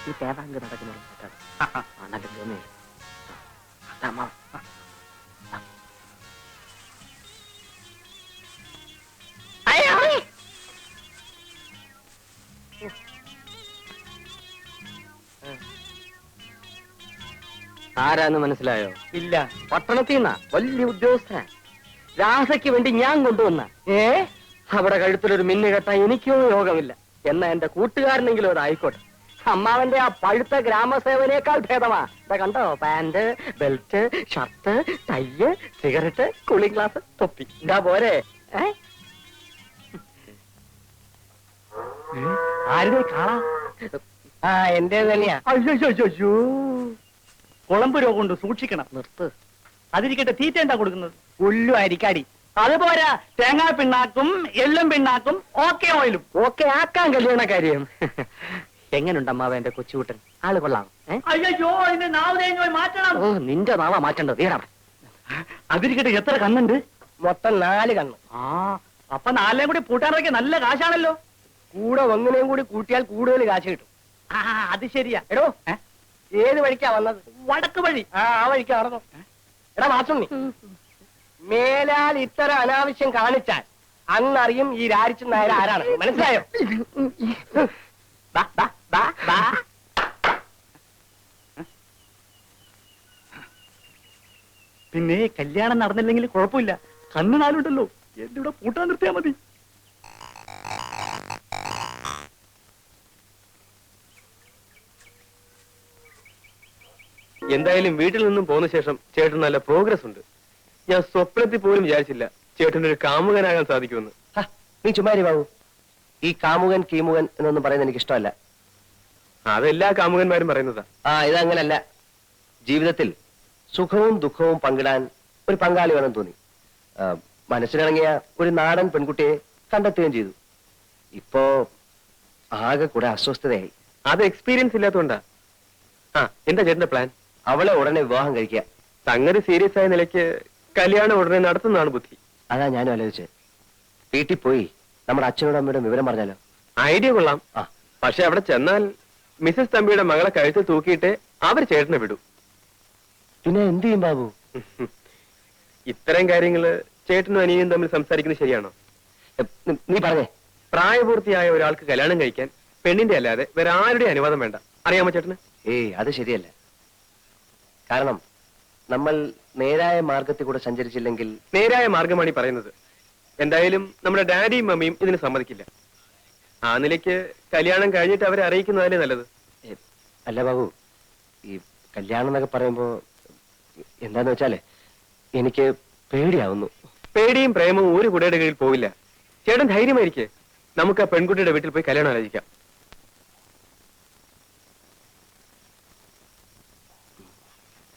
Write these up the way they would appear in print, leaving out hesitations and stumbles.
ഈ തേവാങ്ക് നടക്കുന്ന നല്ല ഗമേ അമ്മാവൻ ആരാന്ന് മനസ്സിലായോ? ഇല്ല. പട്ടണത്തിൽ നിന്നാ വലിയ ഉദ്യോഗസ്ഥനാ. രാധയ്ക്ക് വേണ്ടി ഞാൻ കൊണ്ടുവന്ന അവിടെ കഴുത്തിലൊരു മിന്നു കെട്ടാൻ എനിക്കോ യോഗമില്ല. എന്നാ എന്റെ കൂട്ടുകാരനെങ്കിലും അതായിക്കോട്ടെ. അമ്മാവന്റെ ആ പഴുത്ത ഗ്രാമസേവനേക്കാൾ ഭേദമാ. ഇതാ കണ്ടോ, pant, belt, shirt, tie, cigarette, cooling glass, തൊപ്പി. ഇതാ പോരെ. ആരുടെ കാണാ? ആ എന്റെ തന്നെയാ. അയ്യോ, കുളമ്പ് രോഗമുണ്ട്, സൂക്ഷിക്കണം. നിർത്ത്. അതിരിക്കട്ടെ, തീറ്റ എന്താ കൊടുക്കുന്നത്? പുല്ലു അരിക്കാടി. അതുപോരാ, തേങ്ങാ പിണ്ണാക്കും എള്ളും പിണ്ണാക്കും ഓക്കെ ഓയിലും. ഓക്കെ ആക്കാൻ കല്യാണ കാര്യം. എങ്ങനുണ്ട് അമ്മാവ എന്റെ കൊച്ചുകൂട്ടൻ? ആള് കൊള്ളാം. അയ്യോ, അതിന്റെ നാവ് മാറ്റണം. ഓ, നിന്റെ നാവാ മാറ്റേണ്ടത്. അതിരിക്കട്ടെ, എത്ര കണ്ണുണ്ട്? മൊത്തം 4 കണ്ണ്. ആ, അപ്പൊ 4 കൂടി പൂട്ടാനൊക്കെ നല്ല കാശാണല്ലോ. കൂടെ ഒന്നിനെയും കൂടി കൂട്ടിയാൽ കൂടുതൽ കാശ് കിട്ടും. ആ, അത് ശരിയാ. എടോ, ഏത് വഴിക്കാ വന്നത്? വടക്ക് വഴി. ആ വഴിക്കാ നടന്നു. എടാ മാസുണ്ണി, മേലാൽ ഇത്തരം അനാവശ്യം കാണിച്ചാൽ അന്നറിയും ഈ രാരിച്ചൻ നായർ ആരാണ്. മനസ്സിലായോ? പിന്നെ കല്യാണം നടന്നില്ലെങ്കിൽ കുഴപ്പമില്ല. കണ്ണ് 4 ഉണ്ടല്ലോ. എന്റെ കൂടെ പൂട്ടാൻ നിർത്തിയാ മതി. എന്തായാലും വീട്ടിൽ നിന്നും പോന്ന ശേഷം ചേട്ടൻ നല്ല പ്രോഗ്രസ് ഉണ്ട്. ഞാൻ സ്വപ്നത്തിൽ പോലും വിചാരിച്ചില്ല ചേട്ടനൊരു കാമുകനാകാൻ സാധിക്കുമെന്ന്. നീ ചുമ്മാരി ബാബു. ഈ കാമുകൻ കീമുകൻ എന്നൊന്നും പറയുന്നത് എനിക്ക് ഇഷ്ടമല്ല. അതെല്ലാ കാമുകന്മാരും പറയുന്നതാ. ഇതങ്ങനല്ല. ജീവിതത്തിൽ സുഖവും ദുഃഖവും പങ്കിടാൻ ഒരു പങ്കാളി വേണം തോന്നി. മനസ്സിലിറങ്ങിയ ഒരു നാടൻ പെൺകുട്ടിയെ കണ്ടെത്തുകയും ചെയ്തു. ഇപ്പോ ആകെ കൂടെ അസ്വസ്ഥതയായി. അത് എക്സ്പീരിയൻസ് ഇല്ലാത്തതുകൊണ്ടാ. എന്താ ചേട്ടന്റെ പ്ലാൻ? അവളെ ഉടനെ വിവാഹം കഴിക്കുക. സംഗതി സീരിയസ് ആയ നിലയ്ക്ക് കല്യാണം ഉടനെ നടത്തുന്നതാണ് ബുദ്ധി. അതാ ഞാനും ആലോചിച്ചത്. വീട്ടിൽ പോയി നമ്മുടെ അച്ഛനോടും അമ്മയുടെ വിവരം പറഞ്ഞാലോ? ഐഡിയ കൊള്ളാം. പക്ഷെ അവിടെ ചെന്നാൽ മിസസ് തമ്പിയുടെ മകളെ കഴുത്ത് തൂക്കിയിട്ട് അവർ ചേട്ടനെ വിടും. പിന്നെ എന്ത് ചെയ്യും ബാബു? ഇത്തരം കാര്യങ്ങള് ചേട്ടനും അനിയനും തമ്മിൽ സംസാരിക്കുന്നത് ശരിയാണോ? നീ പറഞ്ഞേ. പ്രായപൂർത്തിയായ ഒരാൾക്ക് കല്യാണം കഴിക്കാൻ പെണ്ണിന്റെ അല്ലാതെ വേറെ ആരുടെ അനുവാദം വേണ്ട. അറിയാമോ ചേട്ടന്? അത് ശരിയല്ല. കാരണം നമ്മൾ നേരായ മാർഗത്തിൽ കൂടെ സഞ്ചരിച്ചില്ലെങ്കിൽ. നേരായ മാർഗമാണ് ഈ പറയുന്നത്. എന്തായാലും നമ്മുടെ ഡാഡിയും മമ്മിയും ഇതിന് സമ്മതിക്കില്ല. ആ നിലയ്ക്ക് കല്യാണം കഴിഞ്ഞിട്ട് അവരെ അറിയിക്കുന്നതല്ലേ നല്ലത്. അല്ല ബാബു, ഈ കല്യാണം എന്നൊക്കെ പറയുമ്പോ എന്താന്ന് വെച്ചാല് എനിക്ക് പേടിയാവുന്നു. പേടിയും പ്രേമവും ഒരു കുടയുടെ കീഴിൽ പോവില്ല. ചേട്ടൻ ധൈര്യമായിരിക്കെ. നമുക്ക് ആ പെൺകുട്ടിയുടെ വീട്ടിൽ പോയി കല്യാണം ആലോചിക്കാം.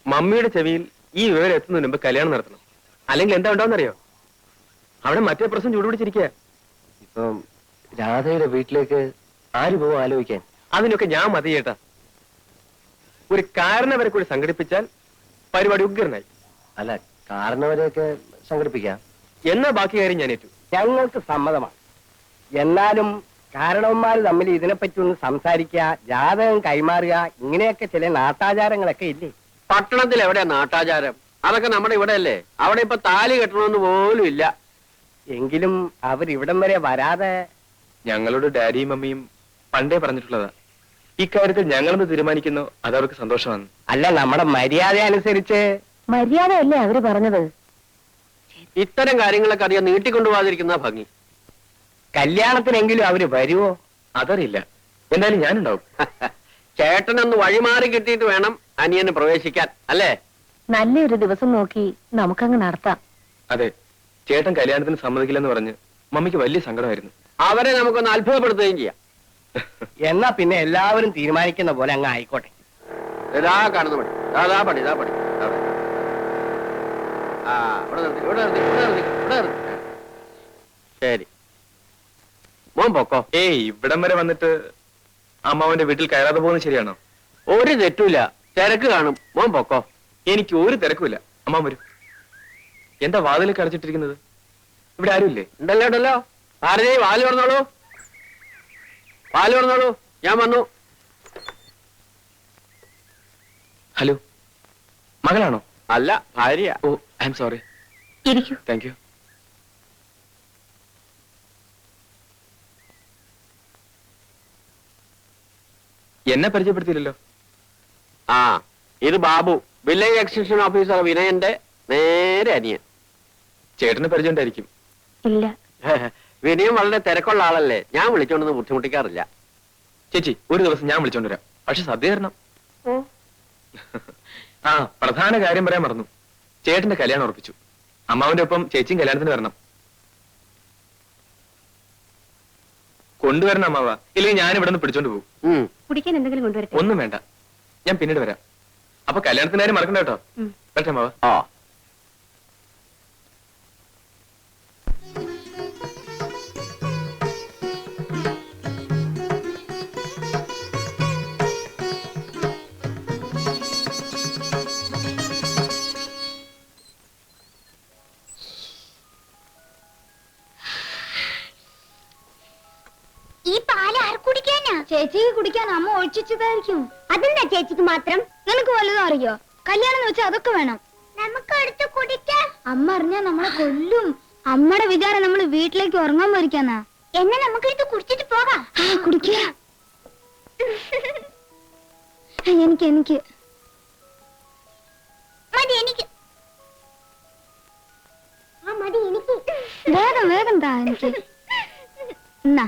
മമ്മിയുടെ ചെവിയിൽ ഈ വിവരം എത്തുന്നതിന് മുമ്പ് കല്യാണം നടത്തണം. അല്ലെങ്കിൽ എന്താ ഉണ്ടാവുന്നറിയോ? അവിടെ മറ്റേ പ്രശ്നം ചൂടുപിടിച്ചിരിക്കുക. ഇപ്പം രാധയുടെ വീട്ടിലേക്ക് ആര് പോവും ആലോചിക്കാൻ? അതിനൊക്കെ ഞാൻ മതി ചേട്ടാ. ഒരു കാരണവരെ കൂടി സംഘടിപ്പിച്ചാൽ പരിപാടി ഉഗ്രനായി. അല്ല, കാരണവരെയൊക്കെ സംഘടിപ്പിക്കാം. എന്നാ ബാക്കി കാര്യം ഞാൻ ഏറ്റു. ഞങ്ങൾക്ക് സമ്മതമാണ്. എന്നാലും കാരണവന്മാർ തമ്മിൽ ഇതിനെപ്പറ്റി ഒന്ന് സംസാരിക്കുക, ജാതകം കൈമാറുക, ഇങ്ങനെയൊക്കെ ചില നാട്ടാചാരങ്ങളൊക്കെ ഇല്ലേ? പട്ടണത്തിൽ എവിടെയാ നാട്ടാചാരം? അതൊക്കെ നമ്മുടെ ഇവിടെ അല്ലേ. അവിടെ ഇപ്പൊ താലി കെട്ടണമെന്ന് പോലും ഇല്ല. എങ്കിലും അവരിവിടം വരെ വരാതെ. ഞങ്ങളോട് ഡാഡിയും മമ്മിയും പണ്ടേ പറഞ്ഞിട്ടുള്ളതാ. ഇക്കാര്യത്തിൽ ഞങ്ങളൊന്ന് തീരുമാനിക്കുന്നു, അതവർക്ക് സന്തോഷമാണ്. അല്ല, നമ്മുടെ മര്യാദ അനുസരിച്ച്. മര്യാദയല്ലേ അവര് പറഞ്ഞത്? ഇത്തരം കാര്യങ്ങളൊക്കെ അധികം നീട്ടിക്കൊണ്ടുപോകാതിരിക്കുന്ന ഭംഗി. കല്യാണത്തിനെങ്കിലും അവര് വരുവോ? അതറിയില്ല. എന്തായാലും ഞാനുണ്ടാവും. ചേട്ടനൊന്ന് വഴിമാറി കിട്ടിയിട്ട് വേണം അനിയന് പ്രവേശിക്കാൻ, അല്ലേ? നല്ലൊരു ദിവസം നോക്കി നമുക്കങ്ങ് നടത്താം. അതെ, ചേട്ടൻ കല്യാണത്തിന് സമ്മതിക്കില്ലെന്ന് പറഞ്ഞ് മമ്മിക്ക് വലിയ സങ്കടമായിരുന്നു. അവരെ നമുക്കൊന്ന് അത്ഭുതപ്പെടുത്തുകയും ചെയ്യാം. എന്നാ പിന്നെ എല്ലാവരും തീരുമാനിക്കുന്ന പോലെ അങ്ങ് ആയിക്കോട്ടെ. ഇതാ കാണുന്ന പണി, ഇതാ പണി, ഇതാ പണി. ശരി, മോൻ പൊക്കോ. ഇവിടം വരെ വന്നിട്ട് അമ്മാവന്റെ വീട്ടിൽ കയറാതെ പോകുന്നത് ശരിയാണോ? ഒരു തെറ്റുമില്ല, തിരക്ക് കാണും. മോൻ പൊക്കോ. എനിക്ക് ഒരു തിരക്കുമില്ല. അമ്മാവൻ വരും. എന്താ വാതിലേക്ക് അടച്ചിട്ടിരിക്കുന്നത്? ഇവിടെ ആരുമില്ലേ? ഉണ്ടല്ലോ. ആരുടെ വാല് തുറന്നോളൂ, വാല് തുറന്നോളൂ. ഞാൻ വന്നു. ഹലോ, മകളാണോ? അല്ല, ഭാര്യ. ഓ, ഐ എം സോറി. ഇരിക്കൂ. Thank you. എന്നെ പരിചയപ്പെടുത്തിയില്ലല്ലോ. ആ, ഇത് ബാബു, വില്ലേജ് എക്സ്റ്റൻഷൻ ഓഫീസർ വിനയന്റെ നേരെ അനിയൻ. ചേട്ടന് പരിചയം ഉണ്ടായിരിക്കും. ഇല്ല. വിനയം വളരെ തിരക്കുള്ള ആളല്ലേ, ഞാൻ വിളിച്ചോണ്ടൊന്നും ബുദ്ധിമുട്ടിക്കാറില്ല. ചേച്ചി, ഒരു ദിവസം ഞാൻ വിളിച്ചോണ്ട് വരാം. പക്ഷെ സദ്യ തരണം. ഓ, ആ, പ്രധാന കാര്യം പറയാൻ മറന്നു. ചേട്ടന്റെ കല്യാണം ഉറപ്പിച്ചു. അമ്മാവിന്റെ ഒപ്പം ചേച്ചിയും കല്യാണത്തിന് വരണം. കൊണ്ടുവരണം അമ്മാവ, ഇല്ലെങ്കിൽ ഞാൻ ഇവിടെ നിന്ന് പിടിച്ചോണ്ട് പോകും. കുടിക്കാൻ എന്തെങ്കിലും കൊണ്ടുവരട്ടെ? ഒന്നും വേണ്ട, ഞാൻ പിന്നീട് വരാം. അപ്പൊ കല്യാണത്തിന് കാര്യം മറക്കണ്ട കേട്ടോ. പറ്റേ അമ്മാവ. ആ, ഈ പാല് ആർ കുടിക്കാനാ? ചേച്ചിക്ക് കുടിക്കാൻ അമ്മ ഒഴിച്ചതായിരിക്കും. അതെന്താ ചേച്ചിക്ക് മാത്രം? നിനക്ക് വല്ലതും അറിയോ? കല്യാണം എന്ന് വെച്ചാൽ അതൊക്കെ വേണം. നമുക്ക് എടുത്ത് കുടിക്കാം. അമ്മ അറിഞ്ഞാ നമ്മളെ കൊല്ലും. അമ്മയുടെ വിചാരം നമ്മൾ വീട്ടിലേക്ക് ഉറങ്ങാൻ പോയിരിക്കാന്നാ. എന്നെ നമുക്ക് എടുത്ത് കുടിച്ചിട്ട് പോകാം. കുടിക്കാം. എനിക്ക് മതി, എനിക്ക് മതി, എനിക്ക് വേഗം വേഗം താ എനിക്ക്. എന്നാ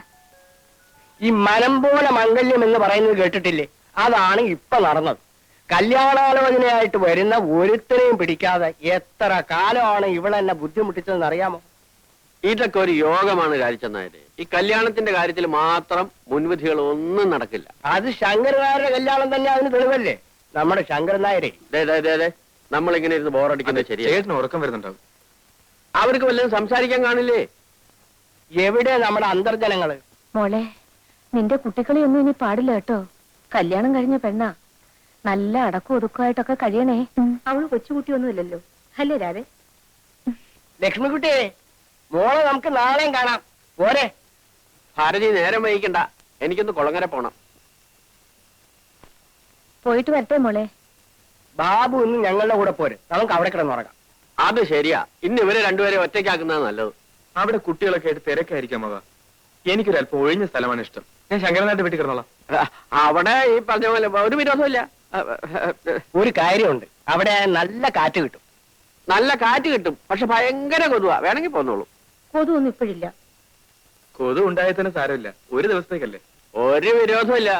ഈ മനം പോലെ മംഗല്യം എന്ന് പറയുന്നത് കേട്ടിട്ടില്ലേ? അതാണ് ഇപ്പൊ നടന്നത്. കല്യാണാലോചനയായിട്ട് വരുന്ന ഒരുത്തരെയും പിടിക്കാതെ എത്ര കാലമാണ് ഇവളെന്നെ ബുദ്ധിമുട്ടിച്ചതെന്ന് അറിയാമോ? ഇതൊക്കെ ഒരു യോഗമാണ് കാരിച്ചെന്നായത്. ഈ കല്യാണത്തിന്റെ കാര്യത്തിൽ മാത്രം മുൻവിധികൾ ഒന്നും നടക്കില്ല. അത് ശങ്കരനായരുടെ കല്യാണം തന്നെ അതിന് തെളിവല്ലേ? നമ്മുടെ ശങ്കരൻ നായരെ നമ്മളിങ്ങനെ ഇരുന്ന് ബോറടിക്കുന്നത് ശരിയാ. ചേട്ടന് ഉറക്കം വരുന്നുണ്ടാവും. അവർക്ക് വല്ലതും സംസാരിക്കാൻ കാണില്ലേ? എവിടെ നമ്മുടെ അന്തർജനങ്ങള്? മോളെ, നിന്റെ കുട്ടികളെയൊന്നും ഇനി പാടില്ല കേട്ടോ. കല്യാണം കഴിഞ്ഞ പെണ്ണാ. നല്ല അടക്കം ഒതുക്കമായിട്ടൊക്കെ കഴിയണേ. അവള് കൊച്ചുകുട്ടിയൊന്നുമില്ലല്ലോ, അല്ലേ രാധേ? ലക്ഷ്മിക്കുട്ടിയെ, മോളെ നമുക്ക് നാളെയും കാണാം. പോരെ? ഭാരതി, നേരം വൈകിക്കണ്ട, എനിക്കൊന്ന് കുളങ്ങര പോണം. പോയിട്ട് വരട്ടെ മോളെ. ബാബു ഇന്ന് ഞങ്ങളുടെ കൂടെ പോര്, നമുക്ക് അവിടെ കിടന്നുറങ്ങാം. അത് ശരിയാ, ഇന്ന് ഇവരെ രണ്ടുപേരെ ഒറ്റയ്ക്കാക്കുന്നത് നല്ലത്. അവിടെ കുട്ടികളൊക്കെ ആയിട്ട് തിരക്കായിരിക്കാം അമ്മാവ. എനിക്കൊരു അല്പം ഒഴിഞ്ഞ സ്ഥലമാണ് ഇഷ്ടം. ഞാൻ ശങ്കരനായിട്ട് വീട്ടിൽ കിടന്നോളാം. അവിടെ ഈ പറഞ്ഞ പോലെ ഒരു വിരോധമില്ല. ഒരു കാര്യമുണ്ട്, അവിടെ നല്ല കാറ്റ് കിട്ടും. നല്ല കാറ്റ് കിട്ടും, പക്ഷെ ഭയങ്കര കൊതുവാ. വേണമെങ്കിൽ പോന്നോളൂ. കൊതുവൊന്നും ഇപ്പോഴില്ല. കൊതു ഉണ്ടായാൽ തന്നെ സാരമില്ല, ഒരു ദിവസത്തേക്കല്ലേ. ഒരു വിരോധമില്ല.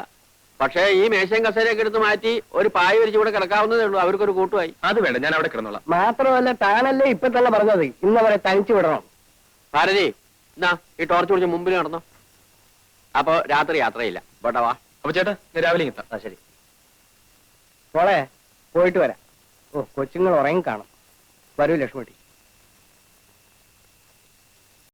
പക്ഷേ ഈ മേശയും കസേരയൊക്കെ എടുത്ത് മാറ്റി ഒരു പായ വിരിച്ച് കൂടെ കിടക്കാവുന്നതേ ഉള്ളൂ. അവർക്കൊരു കൂട്ടുമായി. അത് വേണ്ട, ഞാൻ അവിടെ കിടന്നോളാം. മാത്രമല്ല, താനല്ലേ ഇപ്പൊ തന്നെ പറഞ്ഞത് ഇന്നവരെ തനിച്ചു വിടണം. ഭാരതി, എന്നാ ഈ ടോർച്ച് പിടിച്ച് മുമ്പിൽ നടന്നോ. അപ്പൊ രാത്രി യാത്രയില്ല. ഇവിടെ വാ. അപ്പൊ ചേട്ടാ, ഞാൻ രാവിലെ എത്താം. ശരി. മോളെ, പോയിട്ട് വരാം. ഓ, കൊച്ചുങ്ങൾ ഉറങ്ങി കാണും. വരൂ ലക്ഷ്മിട്ടി.